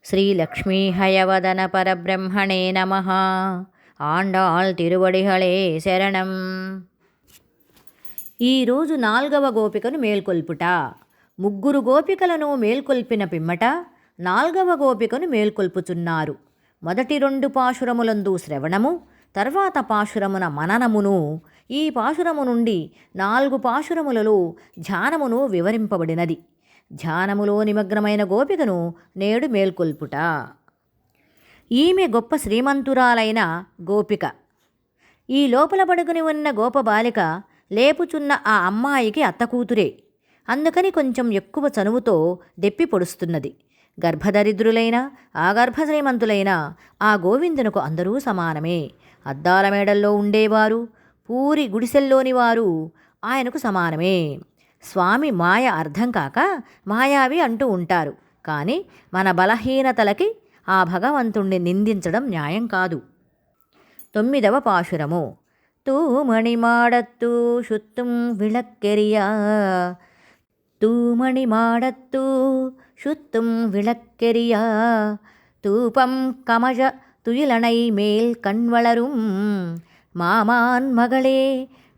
శ్రీలక్ష్మీ హయవదన పరబ్రహ్మణే నమః. ఆండాళ్ తిరువడిహళే శరణం. ఈరోజు 4వ గోపికను మేల్కొల్పుట. 3 గోపికలను మేల్కొల్పిన పిమ్మట 4వ గోపికను మేల్కొల్పుచున్నారు. మొదటి 2 పాశురములందు శ్రవణము, తర్వాత పాశురమున మననమును, ఈ పాశురము నుండి 4 పాశురములలో ధ్యానమును వివరింపబడినది. ధ్యానములో నిమగ్నమైన గోపికను నేడు మేల్కొల్పుట. ఈమె గొప్ప శ్రీమంతురాలైన గోపిక. ఈ లోపల పడుకుని ఉన్న గోపబాలిక లేపుచున్న ఆ అమ్మాయికి అత్తకూతురే. అందుకని కొంచెం ఎక్కువ చనువుతో దెప్పి పొడుస్తున్నది. గర్భదరిద్రులైన ఆ గర్భశ్రీమంతులైన ఆ గోవిందునకు అందరూ సమానమే. అద్దాల మేడల్లో ఉండేవారు, పూరి గుడిసెల్లోని వారు ఆయనకు సమానమే. స్వామి మాయ అర్థం కాక మాయావి అంటూ ఉంటారు. కానీ మన బలహీనతలకి ఆ భగవంతుణ్ణి నిందించడం న్యాయం కాదు. 9వ పాశురము. తూమణి మాడత్తు శుత్తుం విళక్కెరియా, తూమణి మాడత్తు శుత్తుం విళక్కెరియా, தூபம் கமழ துயிலணை மேல் கண்வளரும், மாமான் மகளே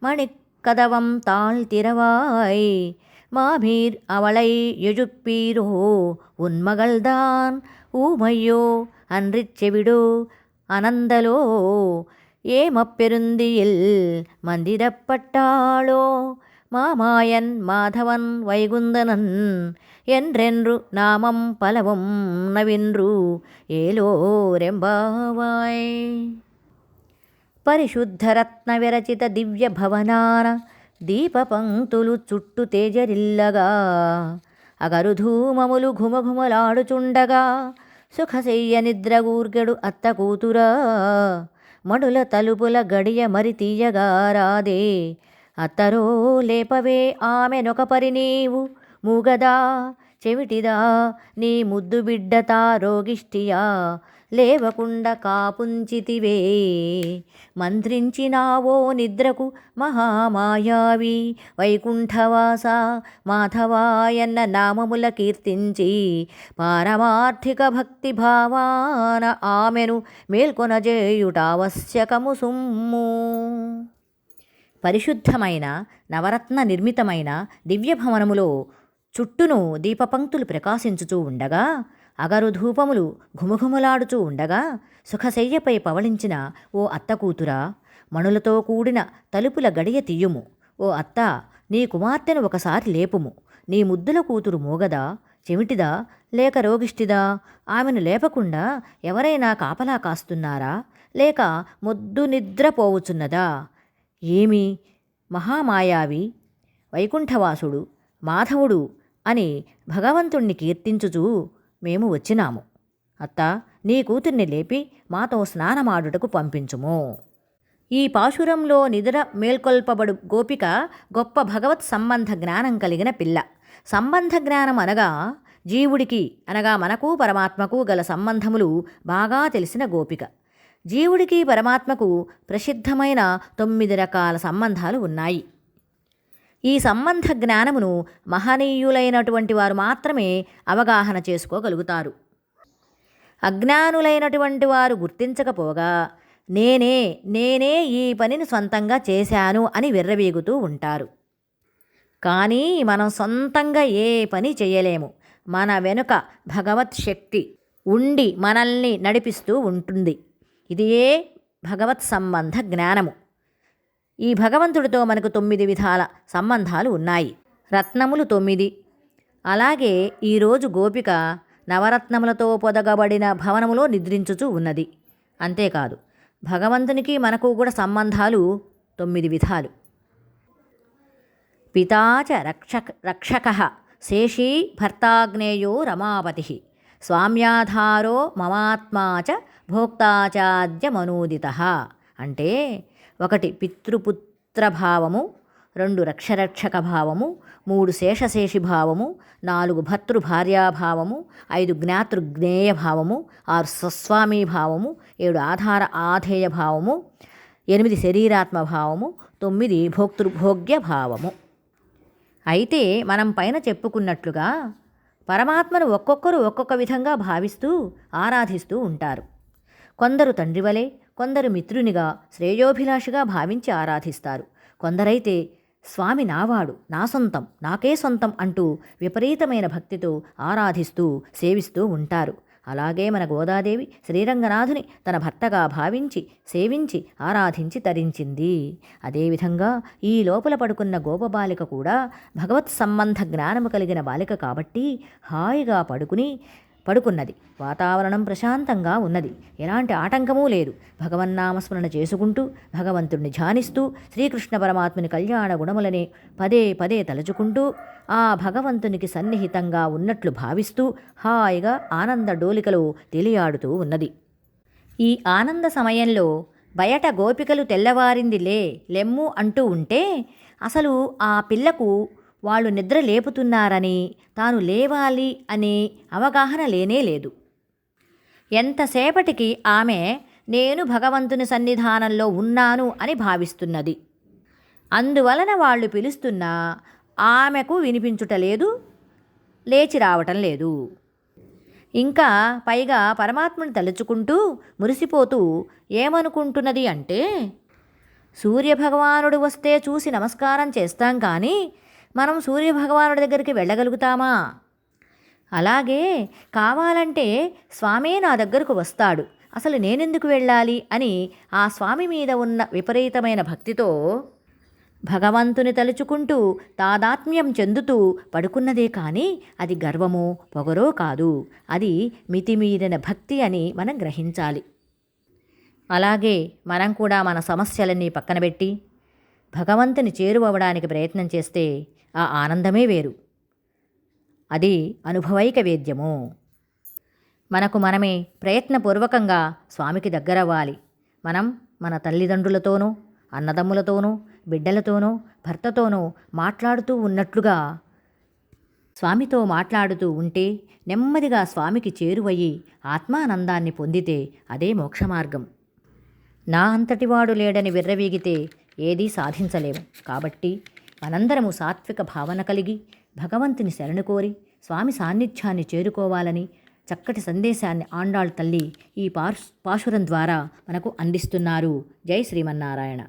மணிக்கதவம் தாழ் திறவாய், மாமீர் அவளை எழுப்பீரோ உன்மகள்தான் ஊமையோ அன்றிச் செவிடோ அனந்தலோ, ஏமப்பெருந்தியில் மந்திரப்பட்டாளோ மாமாயன் மாதவன் வைகுந்தனன் என்றென்று நாமம் பலவும் நவின்று ఏలోరెంబావాయ్. పరిశుద్ధరత్న విరచిత దివ్య భవనాన దీప పంక్తులు చుట్టు తేజరిల్లగా, అగరుధూమములు ఘుమఘుమలాడుచుండగా, సుఖశయ్య నిద్రగూర్గెడు అత్త కూతురా, మడుల తలుపుల గడియ మరి తీయగా రాదే, అత్తరో లేపవే ఆమెనొకపరి నీవు, మూగదా చెవిటిదా నీ ముద్దు బిడ్డతా రోగిష్టియా, లేవకుండ కాపుంచితివే, మంత్రించినావో నిద్రకు మహామాయావి, వైకుంఠవాస మాధవాయన్న నామముల కీర్తించి, పారమార్థిక భక్తి భావాన ఆమెను మేల్కొనజేయుట ఆవశ్యకము సుమ్ము. పరిశుద్ధమైన నవరత్న నిర్మితమైన దివ్యభవనములో చుట్టూను దీపపంక్తులు ప్రకాశించుచూ ఉండగా, అగరుధూపములు ఘుమఘుమలాడుచూ ఉండగా, సుఖశయ్యపై పవళించిన ఓ అత్తకూతురా, మణులతో కూడిన తలుపుల గడియ తీయుము. ఓ అత్త, నీ కుమార్తెను ఒకసారి లేపుము. నీ ముద్దుల కూతురు మోగదా, చెవిటిదా, లేక రోగిష్టిదా? ఆమెను లేపకుండా ఎవరైనా కాపలా కాస్తున్నారా, లేక మొద్దు నిద్రపోవుచున్నదా? ఏమి మహామాయావి, వైకుంఠవాసుడు, మాధవుడు అని భగవంతుణ్ణి కీర్తించుచూ మేము వచ్చినాము. అత్త, నీ కూతుర్ని లేపి మాతో స్నానమాడుటకు పంపించుము. ఈ పాశురంలో నిద్ర మేల్కొల్పబడు గోపిక గొప్ప భగవత్ సంబంధ జ్ఞానం కలిగిన పిల్ల. సంబంధ జ్ఞానం అనగా జీవుడికి అనగా మనకు పరమాత్మకు గల సంబంధములు బాగా తెలిసిన గోపిక. జీవుడికి పరమాత్మకు ప్రసిద్ధమైన 9 రకాల సంబంధాలు ఉన్నాయి. ఈ సంబంధ జ్ఞానమును మహనీయులైనటువంటి వారు మాత్రమే అవగాహన చేసుకోగలుగుతారు. అజ్ఞానులైనటువంటి వారు గుర్తించకపోగా నేనే నేనే ఈ పనిని సొంతంగా చేశాను అని విర్రవీగుతూ ఉంటారు. కానీ మనం సొంతంగా ఏ పని చేయలేము. మన వెనుక భగవత్ శక్తి ఉండి మనల్ని నడిపిస్తూ ఉంటుంది. ఇదియే భగవత్ సంబంధ జ్ఞానము. ఈ భగవంతుడితో మనకు 9 విధాల సంబంధాలు ఉన్నాయి. రత్నములు 9. అలాగే ఈరోజు గోపిక నవరత్నములతో పొదగబడిన భవనములో నిద్రించుచూ ఉన్నది. అంతేకాదు, భగవంతునికి మనకు కూడా సంబంధాలు 9 విధాలు. పితాచ రక్షకః శేషీ భర్తాగ్నేయో రమాపతి, స్వామ్యాధారో మమాత్మాచ భోక్తాచాద్యమనూదితః. అంటే 1 పితృపుత్ర భావము, 2 రక్షరక్షక భావము, 3 శేషశేషి భావము, 4 భర్తృభార్యాభావము, 5 జ్ఞాతృజ్ఞేయ భావము, 6 స్వస్వామీ భావము, 7 ఆధార ఆధేయ భావము, 8 శరీరాత్మ భావము, 9 భోక్తృభోగ్య భావము. అయితే మనం పైన చెప్పుకున్నట్లుగా పరమాత్మను ఒక్కొక్కరు ఒక్కొక్క విధంగా భావిస్తూ ఆరాధిస్తూ ఉంటారు. కొందరు తండ్రి వలె, కొందరు మిత్రునిగా, శ్రేయోభిలాషిగా భావించి ఆరాధిస్తారు. కొందరైతే స్వామి నావాడు, నా సొంతం, నాకే సొంతం అంటూ విపరీతమైన భక్తితో ఆరాధిస్తూ సేవిస్తూ ఉంటారు. అలాగే మన గోదాదేవి శ్రీరంగనాథుని తన భర్తగా భావించి సేవించి ఆరాధించి తరించింది. అదేవిధంగా ఈ లోపల పడుకున్న గోపబాలిక కూడా భగవత్ సంబంధ జ్ఞానము కలిగిన బాలిక కాబట్టి హాయిగా పడుకున్నది. వాతావరణం ప్రశాంతంగా ఉన్నది. ఎలాంటి ఆటంకమూ లేదు. భగవన్నామస్మరణ చేసుకుంటూ భగవంతుణ్ణి ధ్యానిస్తూ శ్రీకృష్ణ పరమాత్ముని కళ్యాణ గుణములనే పదే పదే తలుచుకుంటూ ఆ భగవంతునికి సన్నిహితంగా ఉన్నట్లు భావిస్తూ హాయిగా ఆనంద డోలికలో తేలియాడుతూ ఉన్నది. ఈ ఆనంద సమయంలో బయట గోపికలు తెల్లవారిందిలే లెమ్ము అంటూ ఉంటే అసలు ఆ పిల్లకు వాళ్ళు నిద్ర లేపుతున్నారని, తాను లేవాలి అనే అవగాహన లేనే లేదు. ఎంతసేపటికి ఆమె నేను భగవంతుని సన్నిధానంలో ఉన్నాను అని భావిస్తున్నది. అందువలన వాళ్ళు పిలుస్తున్నా ఆమెకు వినిపించుటలేదు, లేచి రావటం లేదు. ఇంకా పైగా పరమాత్మను తలుచుకుంటూ మురిసిపోతూ ఏమనుకుంటున్నది అంటే, సూర్యభగవానుడు వస్తే చూసి నమస్కారం చేస్తాం కానీ మనం సూర్యభగవానుడి దగ్గరికి వెళ్ళగలుగుతామా? అలాగే కావాలంటే స్వామే నా దగ్గరకు వస్తాడు, అసలు నేనెందుకు వెళ్ళాలి అని ఆ స్వామి మీద ఉన్న విపరీతమైన భక్తితో భగవంతుని తలుచుకుంటూ తాదాత్మ్యం చెందుతూ పడుకున్నదే కానీ అది గర్వమో పొగరో కాదు. అది మితిమీరిన భక్తి అని మనం గ్రహించాలి. అలాగే మనం కూడా మన సమస్యలన్నీ పక్కన పెట్టి భగవంతుని చేరువవడానికి ప్రయత్నం చేస్తే ఆ ఆనందమే వేరు. అది అనుభవైక వేద్యము. మనకు మనమే ప్రయత్నపూర్వకంగా స్వామికి దగ్గరవ్వాలి. మనం మన తల్లిదండ్రులతోనూ, అన్నదమ్ములతోనూ, బిడ్డలతోనూ, భర్తతోనూ మాట్లాడుతూ ఉన్నట్లుగా స్వామితో మాట్లాడుతూ ఉంటే నెమ్మదిగా స్వామికి చేరువయ్యి ఆత్మానందాన్ని పొందితే అదే మోక్షమార్గం. నా అంతటివాడు లేడని విర్రవీగితే ఏదీ సాధించలేము. కాబట్టి మనందరము సాత్విక భావన కలిగి భగవంతుని శరణు కోరి స్వామి సాన్నిధ్యాన్ని చేరుకోవాలని చక్కటి సందేశాన్ని ఆండాళ్ తల్లి ఈ పాశురం ద్వారా మనకు అందిస్తున్నారు. జై శ్రీమన్నారాయణ.